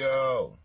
Yo.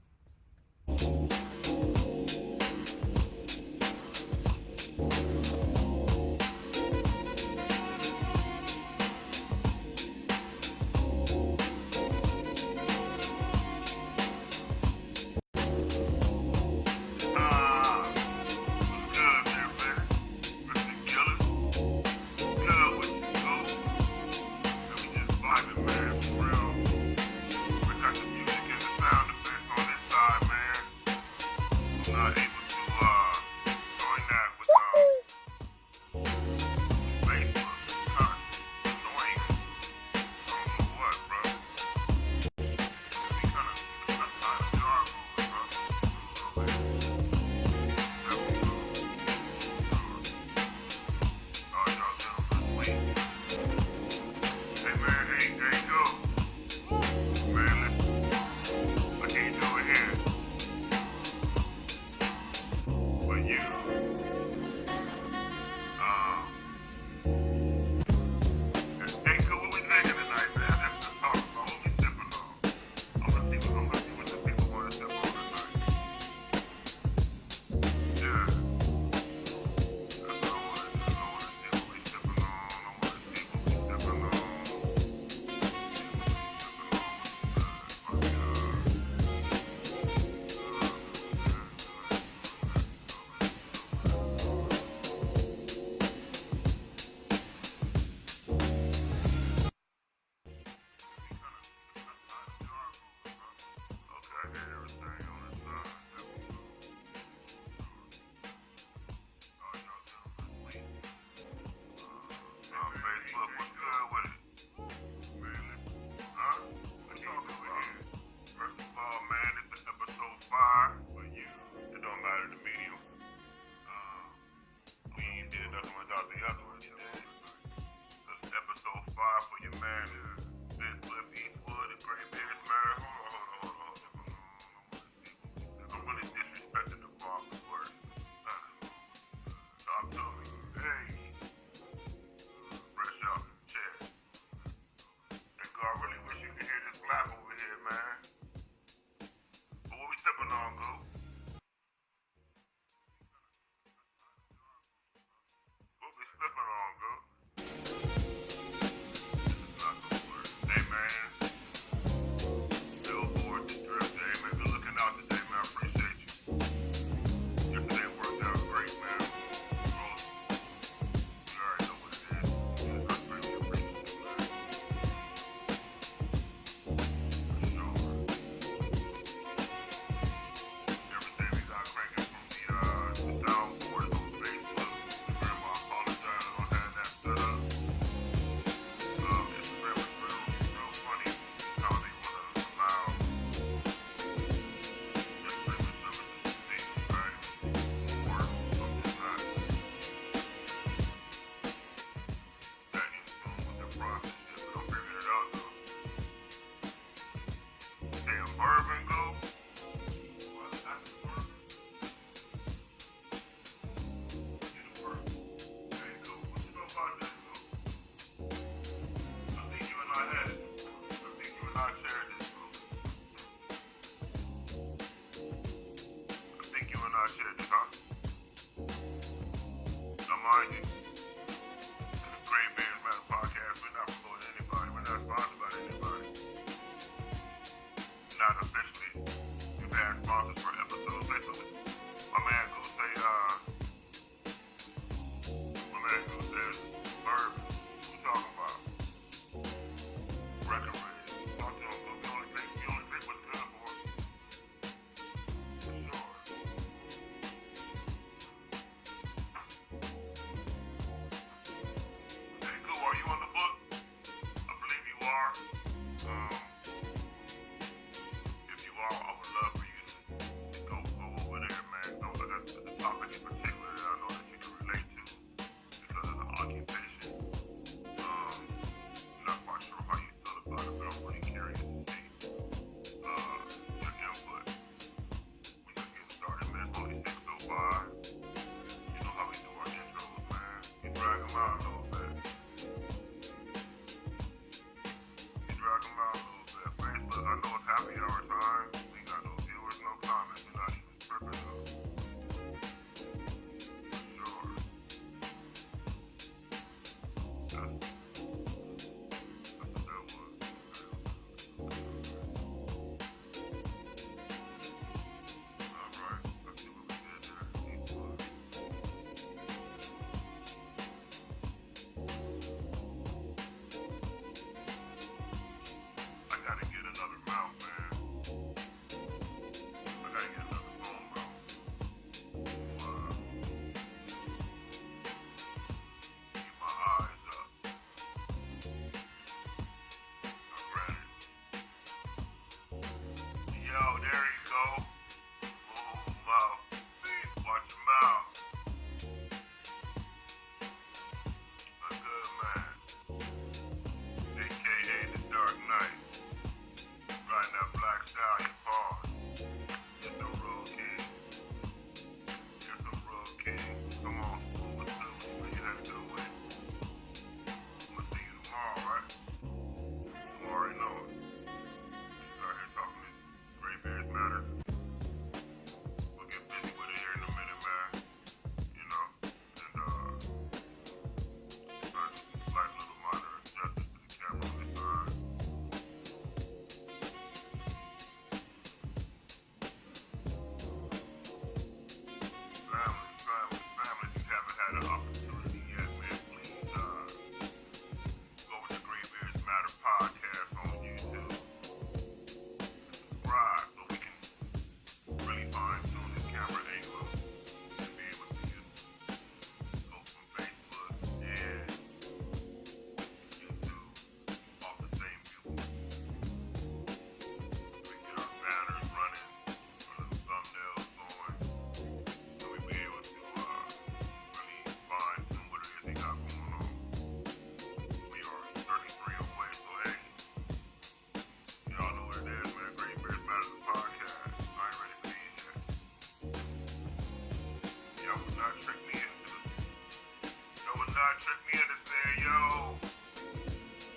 Trick me into saying, yo,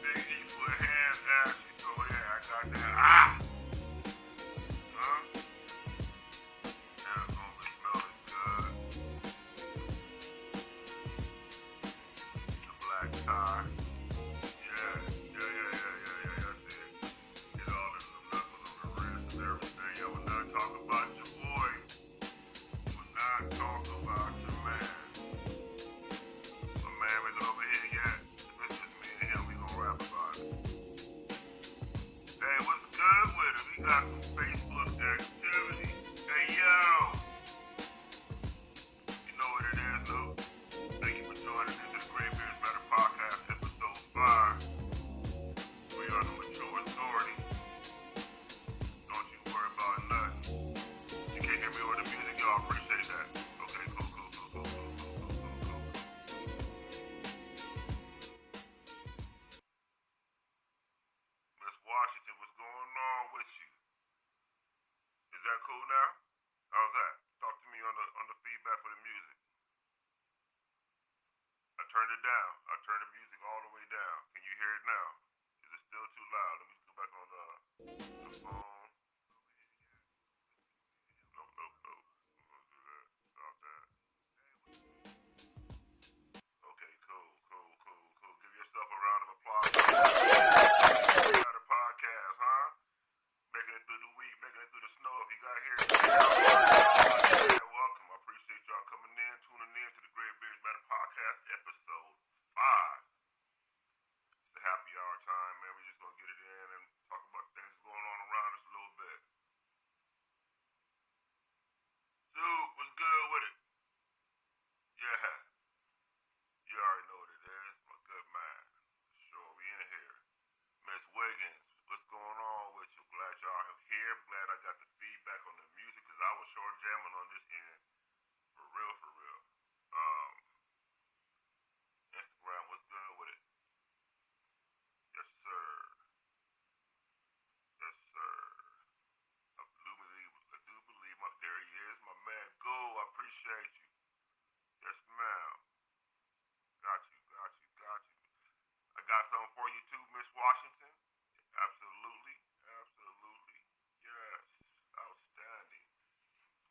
Big E put hands at you, so yeah, I got that. Huh? That's gonna be smelling good. The black tie. Yeah. That's it. Get all in the knuckles on the wrist and everything. Yo, we're not talking about your boy. We're not talking about your man. Man, is it over here yet? If it's just me and him, we gonna rap about it. Hey, what's good with it? We got some Facebook activity. Hey, yo! You know what it is, though. Thank you for joining into the Great Bears Better Podcast, episode 5. We are the mature authority. Don't you worry about nothing. You can't hear me over the music, y'all appreciate that. Okay, cool. Washington, what's going on with you? Is that cool now? How's that? Talk to me on the feedback for the music. I turned it down. I turned the music all the way down. Can you hear it now? Is it still too loud? Let me go back on the phone. Nope. I'm gonna do that. Stop that. Okay, cool. Give yourself a round of applause. Podcast, huh? Making it through the week, making it through the snow. If you got here, welcome. I appreciate y'all coming in, tuning in to the Great Bears Better Podcast, episode 5. It's the happy hour time, man. We're just gonna get it in and talk about things going on around us a little bit. Dude, what's good with it? Yeah. You already know what it is. My good man. Sure, we in here. Miss Wiggins, what's going on with you? Glad y'all are here. Glad I got the feedback on the music because I was short jamming on this end. For real. Instagram, what's good with it? Yes, sir. I do believe there he is. My man, Go, I appreciate you. Yes, ma'am. Got you. I got something for you too, Miss Washington. Absolutely. Yes. Outstanding.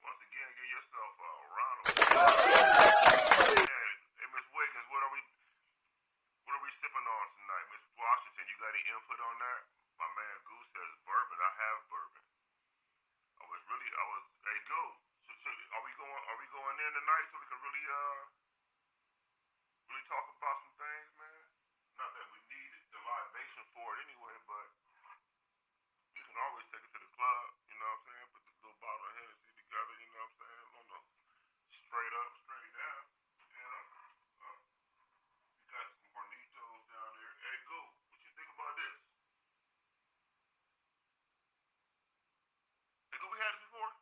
Once again, give yourself a round of applause. Hey, Miss Wiggins, what are we sipping on tonight? Miss Washington, you got any input on that? My man Goose says bourbon. I have bourbon. Hey, Goose. So are we going in tonight so we can really talk about some things, man? Not that we need the libation for it anyway, but you can always take it to the club, you know what I'm saying? Put this little bottle of Hennessy together, you know what I'm saying? On the straight up, straight down, you know? We got some Hornitos down there. Hey, Goo, what you think about this? Hey, Goo, we had this before?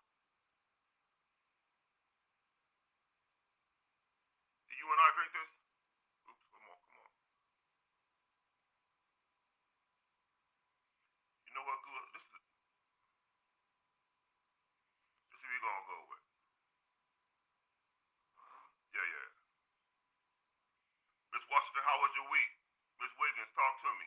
Did you and I drink this? Oops, come on. You know what, Goo? This is who we gonna go with. Yeah. Miss Washington, how was your week? Miss Wiggins, talk to me.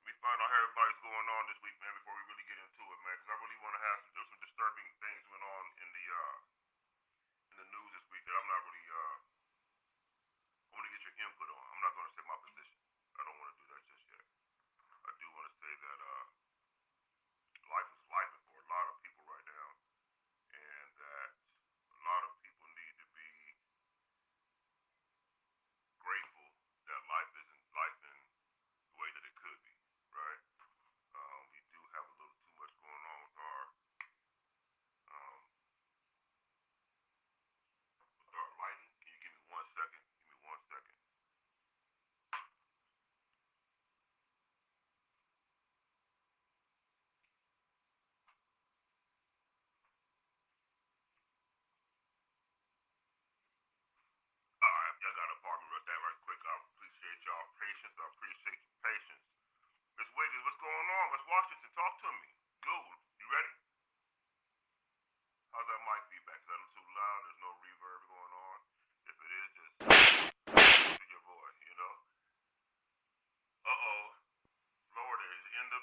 Let me find out how everybody's going on this week, man, before we really get into it, man. Because I really want to have there's some disturbing things going on in the news this week that I'm not really I want to get your input on. I'm not going to say my position.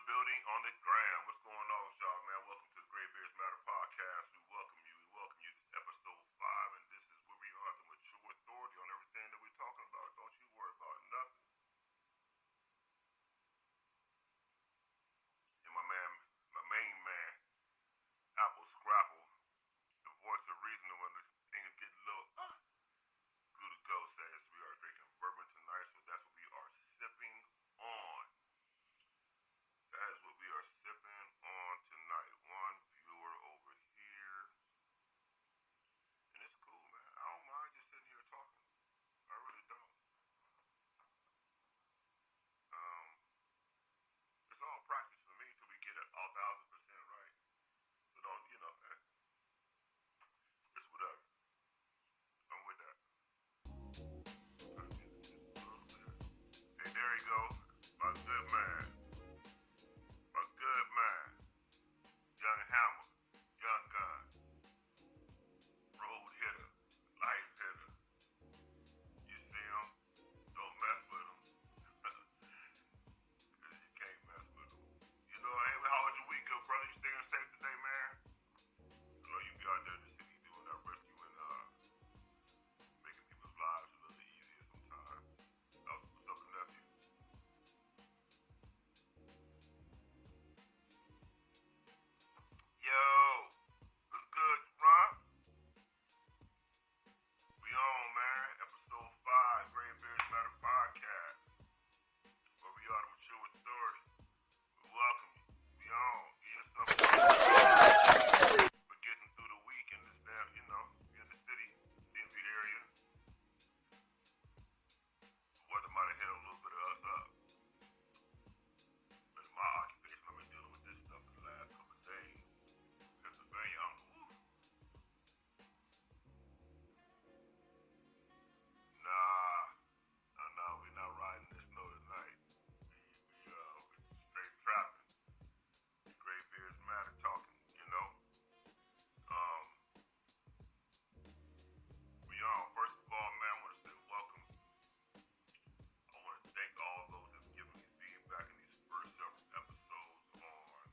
building on the gram. What's going on, y'all, man? Welcome to the Gray Bears Matter podcast. We welcome you. We welcome you. This is episode 5, and this is where we are the mature authority on everything that we're talking about. Don't you worry about nothing. And my main man, Apple Scrapple, the voice of reason when things get a little good to go, says we are drinking bourbon tonight, so that's what we are sipping on. That is what we are sipping on tonight. One viewer over here. And it's cool, man. I don't mind just sitting here talking. I really don't. It's all practice for me till we get it all 1,000% right. So don't, it's whatever. I'm with that. Hey, there you go. My good man. My good man. Young Hammer. Young gun. Road hitter. Life hitter. You see him? Don't mess with him. Because you can't mess with him. You know, hey, how was your week, good brother? You staying safe today, man? I know you be out there in the city doing that rescue and making people's lives a little easier sometimes. What's up, nephew? Yo, what's good, Ron? We on, man. Episode 5, Gray Bears Matter Podcast, where we are the mature authority. We welcome you. We on. Get yourself for getting through the week in this damn, you're in the city, DMV area. The weather might have held a little bit of us up. But in my occupation, I've been dealing with this stuff for the last couple of days. Pennsylvania, I don't know. Nah, we're not riding this snow tonight. We straight trapping. Gray Bears Matter talking, Um, we on. First of all, man, I want to say welcome. I want to thank all those that have given me feedback in these first several episodes on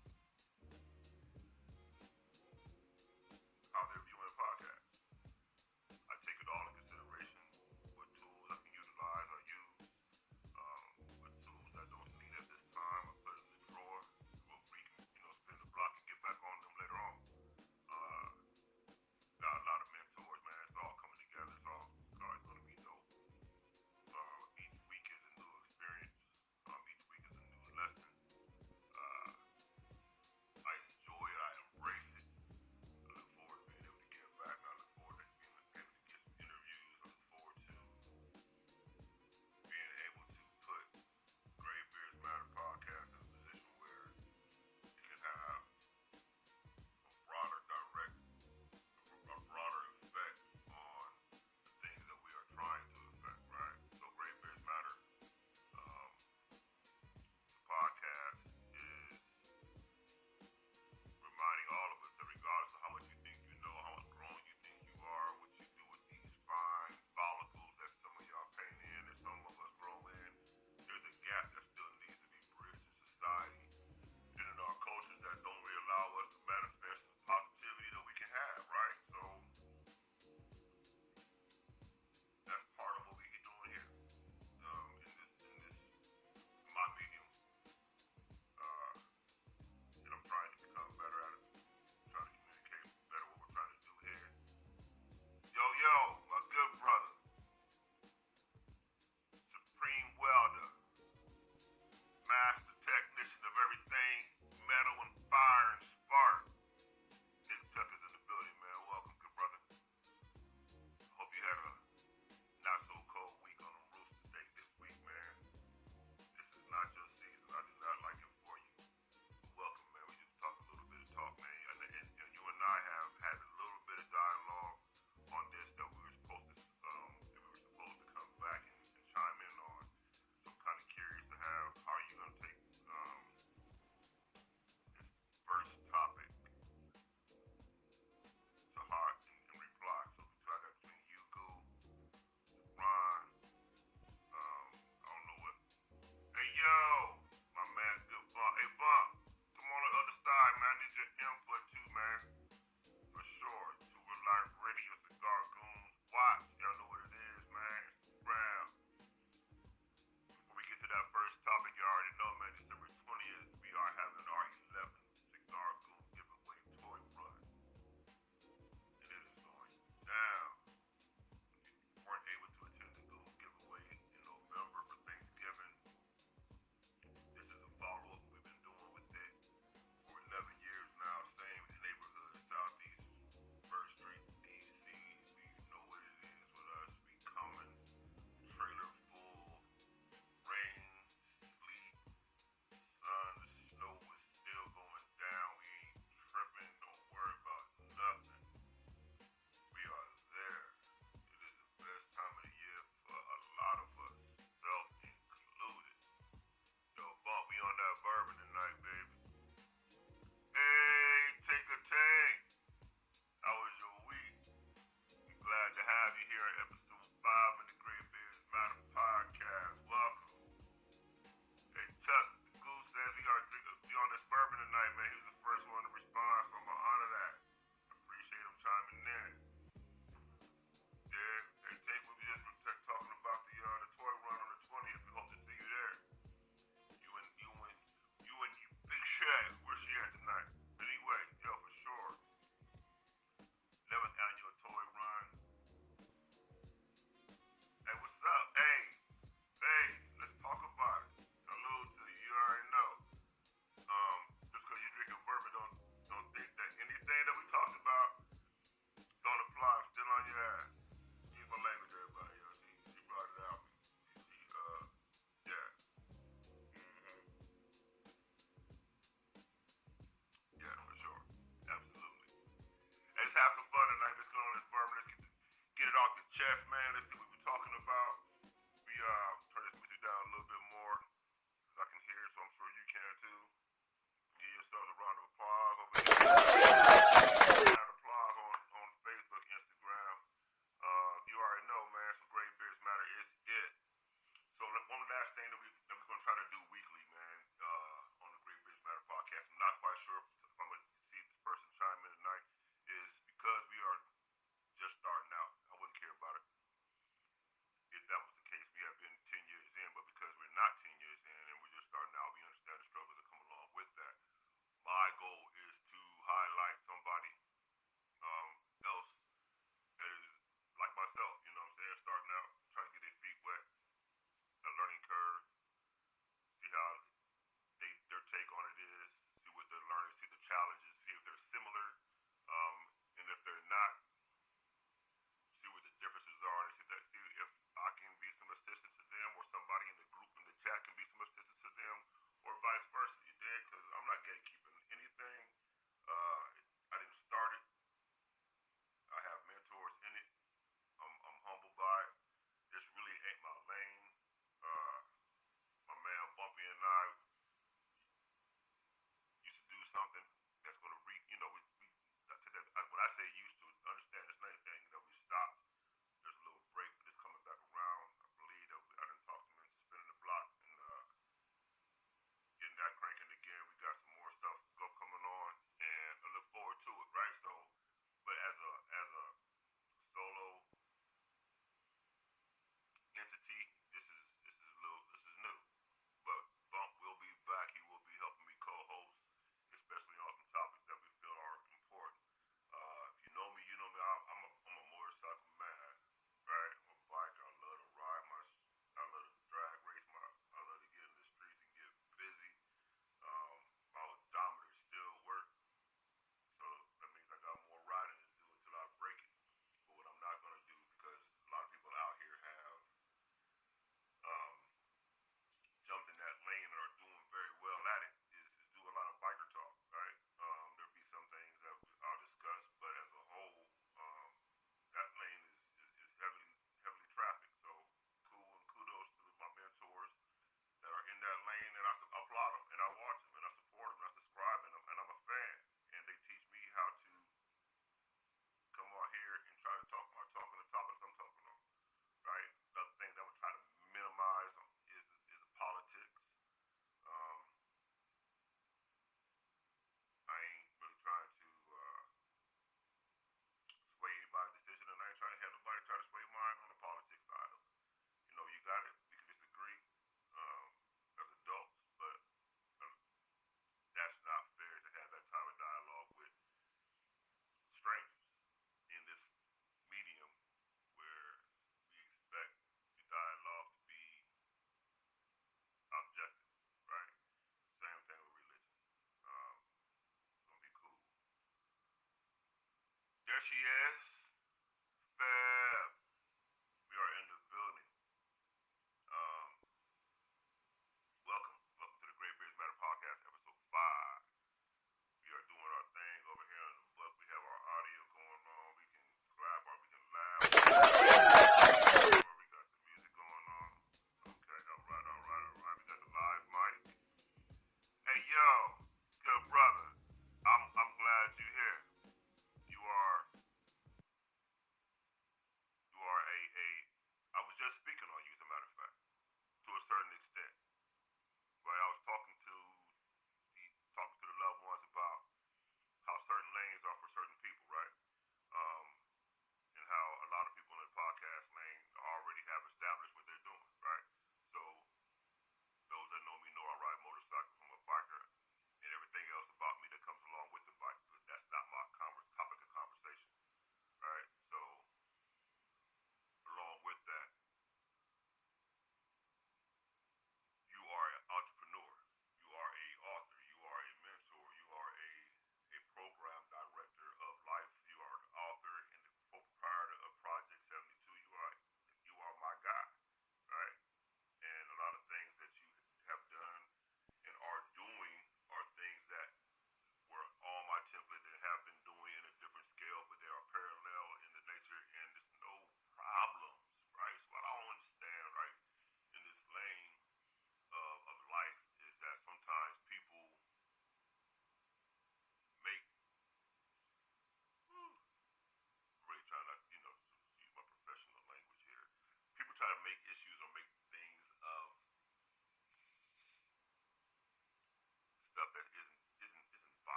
how they're viewing the podcast. I take it all in consideration. What tools I can utilize, I use. What tools I don't need at this time, I put in the drawer. We'll spin the block and get back on them later on. Got a lot of mentors, man. It's all coming together. It's going to be dope. Each week is a new experience. Each week is a new lesson. I enjoy it. I embrace it. I look forward to being able to get back. I look forward to being able to get some interviews. I look forward to being able to put Gray Bears Matter podcast in a position where it can have a broader effect on the things that we are trying to affect, right? So Gray Bears Matter, the podcast is reminding all of us that regardless of how much you think you know, how much grown you think you are, what you do with these fine follicles that some of y'all paint in and some of us grow in, there's a gap that still needs to be bridged in society and in our cultures that don't really allow us to manifest the positivity that we can have, right? So that's part of what we get doing here in my medium. And I'm trying to become better at it. Trying to communicate better what we're trying to do here. Yo, my good brother, Supreme Welder, master technician of everything, metal and fire and spark. Nick Tucker's in the building, man. Welcome, good brother. Hope you had a not so cold week on the roofs today this week, man. This is not your season. I do not like it for you. Welcome, man. We just talk a little bit of talk, man. And you and I have had a little bit of dialogue on this that we were supposed to come back and chime in on. So I'm kind of curious to have how are you gonna take this first topic to heart and reply. So we try that between you, Goo, Ron. I don't know what. Hey yo, my man, good Bump. Hey Bump. There she is. Fab. We are in the building. Um, welcome. Welcome to the Great Bears Matter Podcast, episode 5. We are doing our thing over here in the book. We have our audio going on. We can clap or we can laugh. We got the music going on. Okay, alright. We got the live mic. Hey yo, good brother. I'm glad you're here. You are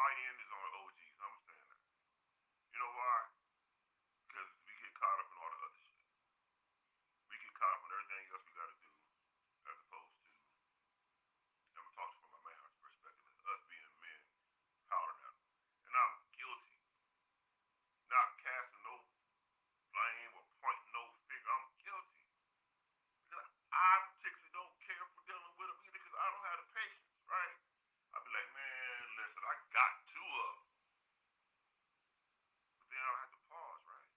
YN is on OGs. I'm saying that. You know why? Because we get caught up in all the other shit. We get caught up in everything else we got to do, as opposed to, I'm gonna talk from my man's perspective, as us being men hollering at them. And I'm guilty, not casting no blame or pointing no finger. I'm guilty. Because I particularly don't care for dealing with them either because I don't have the patience, right? I'd be like, man, listen, I got two of them. But then I have to pause, right?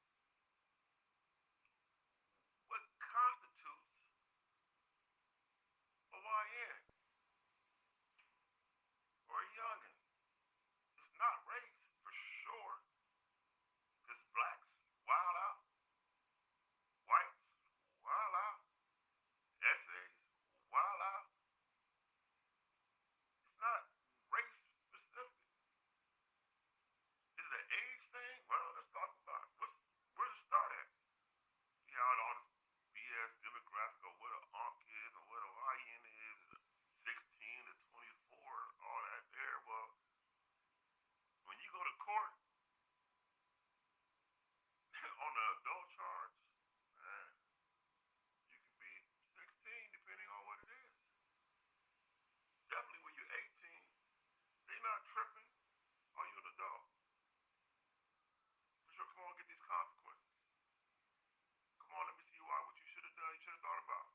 What constitutes a YN or a youngin'? It's not race, for sure. Because blacks wild out, whites wild out, essays wild out. It's not race specific. Is it an age thing? Well, let's talk about it. Where's it start at? You know, all this BS demographic of what an onk is and what a YN is, 16 to 24, all that there. Well, when you go to court on the adult charge, man, you can be 16 depending on what it is. Definitely when you're 18, they not tripping. Are you an adult? For sure, come on, get these consequences. Come on, let me see why what you should have done, you should have thought about.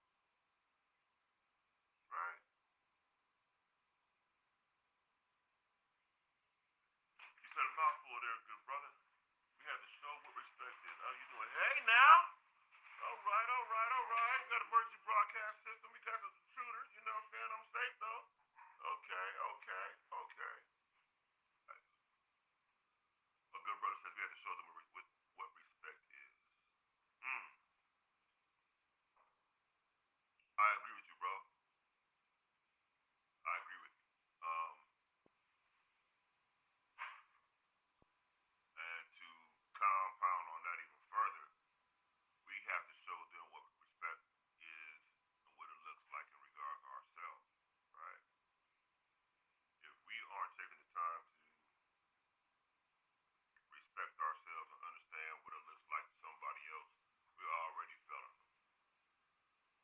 Right? You said a mouthful there, good brother. We have to show what respect is. How you doing? Hey now! All right, all right, all right. We got an emergency broadcast system. We got some intruders. You know what I'm saying? I'm safe though. Okay, okay, okay. A good brother says we have to show them what respect is. Mm, I agree with you, bro. I agree with you. And to compound on that even further, we have to show them what respect is and what it looks like in regards to ourselves, right? If we aren't taking the time to respect ourselves and understand what it looks like to somebody else, we're already failing them,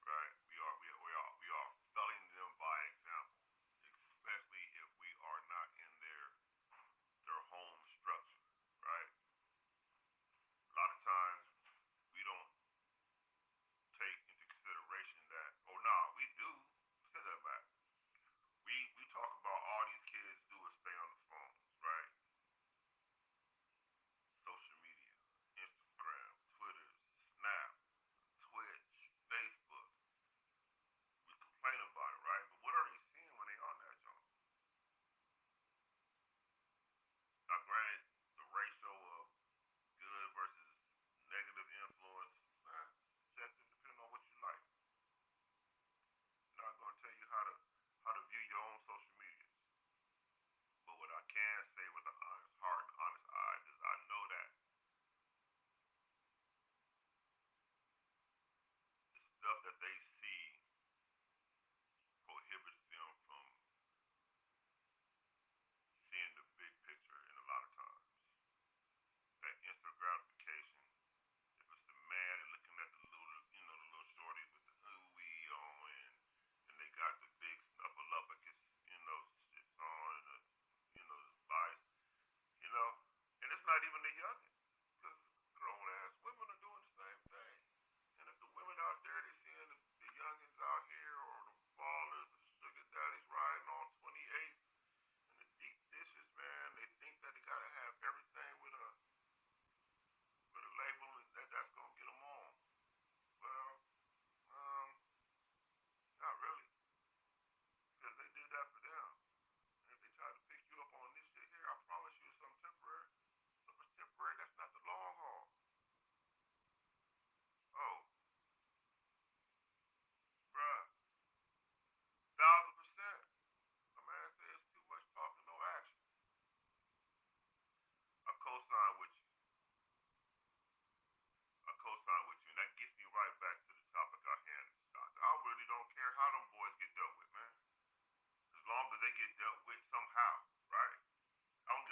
right? We are failing them by example, especially if we are not in their home structure, right? A lot of times we don't take into consideration that, oh no, we do. Say that back. We talk about all these kids do is stay on the phones, right? Social media, Instagram, Twitter, Snap, Twitch, Facebook. We complain about it, right? But what are they seeing when they on that joint? Now, granted, the ratio of good versus negative influence, subjective, depending on what you like. I'm not gonna tell you how to view your own social media. But what I can say with an honest heart and honest eyes is I know that the stuff that they see prohibits them from seeing the big picture in a lot of times. That instant gratification. If it's the man and looking at the little, the little shorties with the hooey on and they got the big snuffleupagus, shits on and the spice, you know, and it's not even the youngin', because grown ass women are doing the same thing. And if the women out there, they seeing the youngins out here or the ballers, the sugar daddies riding on 28 and the deep dishes, man, they think that they gotta have everything with a label and that's gonna get them on. Well, um, not really, because they did that for them. And if they try to pick you up on this shit here, I promise you it's something temporary. If it's temporary, that's not the long haul. Oh, bruh, 1,000%. My man says too much talking, no action. I co-sign with you. I co-sign with you, and that gets me right back to the topic I had. I really don't care how them boys get dealt with, man. As long as they get dealt with somehow, right? I don't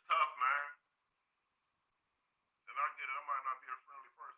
tough, man. And I get it. I might not be a friendly person.